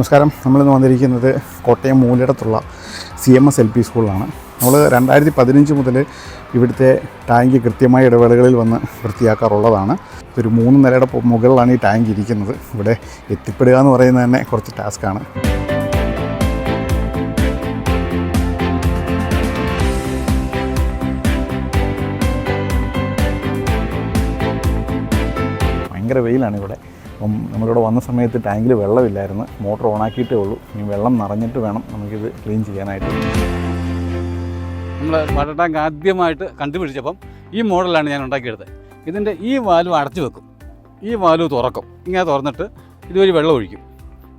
നമസ്കാരം. നമ്മളിന്ന് വന്നിരിക്കുന്നത് കോട്ടയം മൂലയിടത്തുള്ള CMS LP സ്കൂളിലാണ്. നമ്മൾ 2015 മുതൽ ഇവിടുത്തെ ടാങ്ക് കൃത്യമായ ഇടവേളകളിൽ വന്ന് വൃത്തിയാക്കാറുള്ളതാണ്. ഒരു 3 നിലയുടെ മുകളിലാണ് ഈ ടാങ്ക് ഇരിക്കുന്നത്. ഇവിടെ എത്തിപ്പെടുക എന്ന് പറയുന്നത് തന്നെ കുറച്ച് ടാസ്ക്കാണ്. ഭയങ്കര വെയിലാണ് ഇവിടെ. അപ്പം നമ്മളിവിടെ വന്ന സമയത്ത് ടാങ്കിൽ വെള്ളമില്ലായിരുന്നു. മോട്ടർ ഓണാക്കിയിട്ടേ ഉള്ളൂ. ഇനി വെള്ളം നിറഞ്ഞിട്ട് വേണം നമുക്കിത് ക്ലീൻ ചെയ്യാനായിട്ട്. നമ്മൾ വാട്ടർ ടാങ്ക് ആദ്യമായിട്ട് കണ്ടുപിടിച്ചപ്പം ഈ മോഡലാണ് ഞാൻ ഉണ്ടാക്കിയെടുത്തത്. ഇതിൻ്റെ ഈ വാൽവ് അടച്ചു വെക്കും, ഈ വാൽവ് തുറക്കും. ഇങ്ങനെ തുറന്നിട്ട് ഇതുവഴി വെള്ളം ഒഴിക്കും.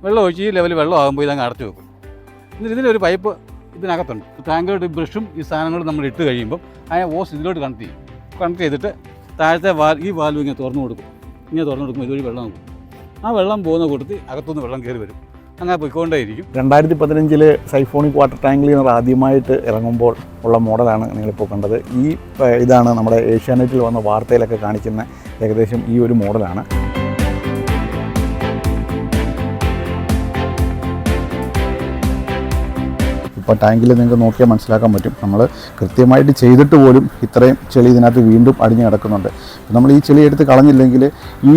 വെള്ളം ഒഴിച്ച് ഈ ലെവൽ വെള്ളം ആകുമ്പോൾ ഇതങ്ങ് അടച്ചു വെക്കും. എന്നിട്ട് ഇതിലൊരു പൈപ്പ് ഇതിനകത്തുണ്ട്. ടാങ്കിലോട്ട് ബ്രഷും ഈ സാധനങ്ങളും നമ്മൾ ഇട്ട് കഴിയുമ്പം ആ ഓസ് ഇതിലോട്ട് കണക്ട് ചെയ്യും. കണക്ട് ചെയ്തിട്ട് താഴത്തെ ഈ വാൽവ് ഇങ്ങനെ തുറന്നു കൊടുക്കും. ഇങ്ങനെ തുറന്നു കൊടുക്കുമ്പോൾ ഇതുവഴി വെള്ളം പോകും. ആ വെള്ളം പോകുന്ന കൂട്ടത്തിൽ അകത്തുനിന്ന് വെള്ളം കയറി വരും. അങ്ങനെ പോയിക്കൊണ്ടേയിരിക്കും. 2015 സൈഫോണിക് വാട്ടർ ടാങ്ക് ക്ലീനർ ആദ്യമായിട്ട് ഇറങ്ങുമ്പോൾ ഉള്ള മോഡലാണ് നിങ്ങളിപ്പോൾ കണ്ടത്. ഇതാണ് നമ്മുടെ ഏഷ്യാനെറ്റിൽ വന്ന വാർത്തയിലൊക്കെ കാണിക്കുന്ന ഏകദേശം ഈ ഒരു മോഡലാണ്. ഇപ്പോൾ ടാങ്കിൽ നിങ്ങൾക്ക് നോക്കിയാൽ മനസ്സിലാക്കാൻ പറ്റും. നമ്മൾ കൃത്യമായിട്ട് ചെയ്തിട്ട് പോലും ഇത്രയും ചെളി ഇതിനകത്ത് വീണ്ടും അടിഞ്ഞു കിടക്കുന്നുണ്ട്. നമ്മൾ ഈ ചെളി എടുത്ത് കളഞ്ഞില്ലെങ്കിൽ ഈ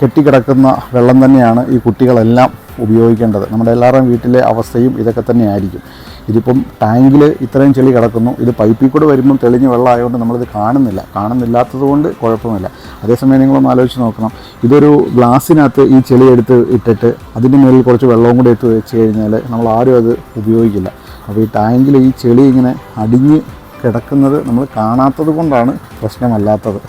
കെട്ടിക്കിടക്കുന്ന വെള്ളം തന്നെയാണ് ഈ കുട്ടികളെല്ലാം ഉപയോഗിക്കേണ്ടത്. നമ്മുടെ എല്ലാവരുടെയും വീട്ടിലെ അവസ്ഥയും ഇതൊക്കെ തന്നെയായിരിക്കും. ഇതിപ്പം ടാങ്കിൽ ഇത്രയും ചെളി കിടക്കുന്നു. ഇത് പൈപ്പിൽ കൂടെ വരുമ്പം തെളിഞ്ഞ വെള്ളമായതുകൊണ്ട് നമ്മളിത് കാണുന്നില്ലാത്തത് കൊണ്ട് കുഴപ്പമില്ല. അതേസമയം നിങ്ങളൊന്ന് ആലോചിച്ച് നോക്കണം. ഇതൊരു ഗ്ലാസ്സിനകത്ത് ഈ ചെളി എടുത്ത് ഇട്ടിട്ട് അതിൻ്റെ മേലിൽ കുറച്ച് വെള്ളവും കൂടി എടുത്ത് വെച്ച് കഴിഞ്ഞാൽ നമ്മൾ ആരും അത് ഉപയോഗിക്കില്ല. അപ്പോൾ ഈ ടാങ്കിൽ ഈ ചെളി ഇങ്ങനെ അടിഞ്ഞ് കിടക്കുന്നത് നമ്മൾ കാണാത്തത് കൊണ്ടാണ് പ്രശ്നമല്ലാത്തത്.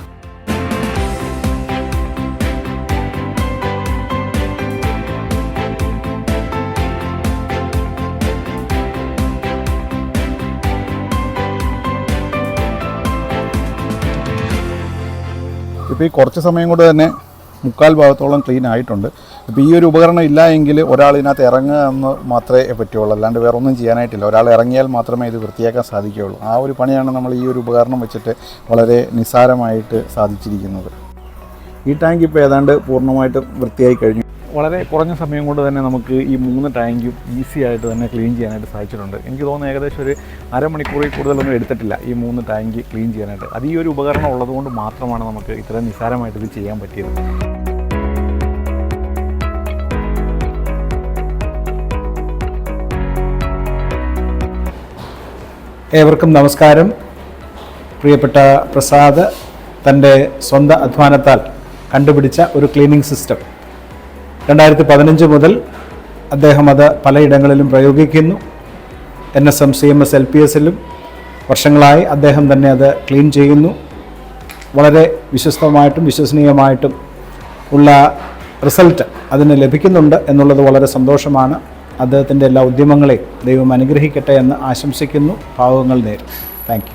ഇപ്പോൾ ഈ കുറച്ച് സമയം കൊണ്ട് തന്നെ 3/4 ഭാഗത്തോളം ക്ലീൻ ആയിട്ടുണ്ട്. ഇപ്പോൾ ഈ ഒരു ഉപകരണം ഇല്ല എങ്കിൽ ഒരാൾ ഇതിനകത്ത് ഇറങ്ങുക എന്ന് മാത്രമേ പറ്റുള്ളൂ. അല്ലാണ്ട് വേറെ ഒന്നും ചെയ്യാനായിട്ടില്ല. ഒരാൾ ഇറങ്ങിയാൽ മാത്രമേ ഇത് വൃത്തിയാക്കാൻ സാധിക്കുകയുള്ളൂ. ആ ഒരു പണിയാണ് നമ്മൾ ഈ ഒരു ഉപകരണം വെച്ചിട്ട് വളരെ നിസ്സാരമായിട്ട് സാധിച്ചിരിക്കുന്നത്. ഈ ടാങ്ക് ഇപ്പോൾ ഏതാണ്ട് പൂർണ്ണമായിട്ടും വൃത്തിയായി കഴിഞ്ഞു. വളരെ കുറഞ്ഞ സമയം കൊണ്ട് തന്നെ നമുക്ക് ഈ 3 ടാങ്കും ഈസി ആയിട്ട് തന്നെ ക്ലീൻ ചെയ്യാനായിട്ട് സാധിച്ചിട്ടുണ്ട്. എനിക്ക് തോന്നുന്നു ഏകദേശം ഒരു അരമണിക്കൂറിൽ കൂടുതലൊന്നും എടുത്തിട്ടില്ല ഈ 3 ടാങ്ക് ക്ലീൻ ചെയ്യാനായിട്ട്. അത് ഈ ഒരു ഉപകരണം ഉള്ളതുകൊണ്ട് മാത്രമാണ് നമുക്ക് ഇത്രയും നിസ്സാരമായിട്ട് ഇത് ചെയ്യാൻ പറ്റിയത്. ഏവർക്കും നമസ്കാരം. പ്രിയപ്പെട്ട പ്രസാദ് തൻ്റെ സ്വന്തം അധ്വാനത്താൽ കണ്ടുപിടിച്ച ഒരു ക്ലീനിങ് സിസ്റ്റം 2015 മുതൽ അദ്ദേഹം അത് പലയിടങ്ങളിലും പ്രയോഗിക്കുന്നു. NSM CMS LPSലും വർഷങ്ങളായി അദ്ദേഹം തന്നെ അത് ക്ലീൻ ചെയ്യുന്നു. വളരെ വിശ്വസ്തമായിട്ടും വിശ്വസനീയമായിട്ടും ഉള്ള റിസൾട്ട് അതിന് ലഭിക്കുന്നുണ്ട് എന്നുള്ളത് വളരെ സന്തോഷമാണ്. അദ്ദേഹത്തിൻ്റെ എല്ലാ ഉദ്യമങ്ങളെയും ദൈവം അനുഗ്രഹിക്കട്ടെ എന്ന് ആശംസിക്കുന്നു. ഭാവുകങ്ങൾ നേരും. Thank you.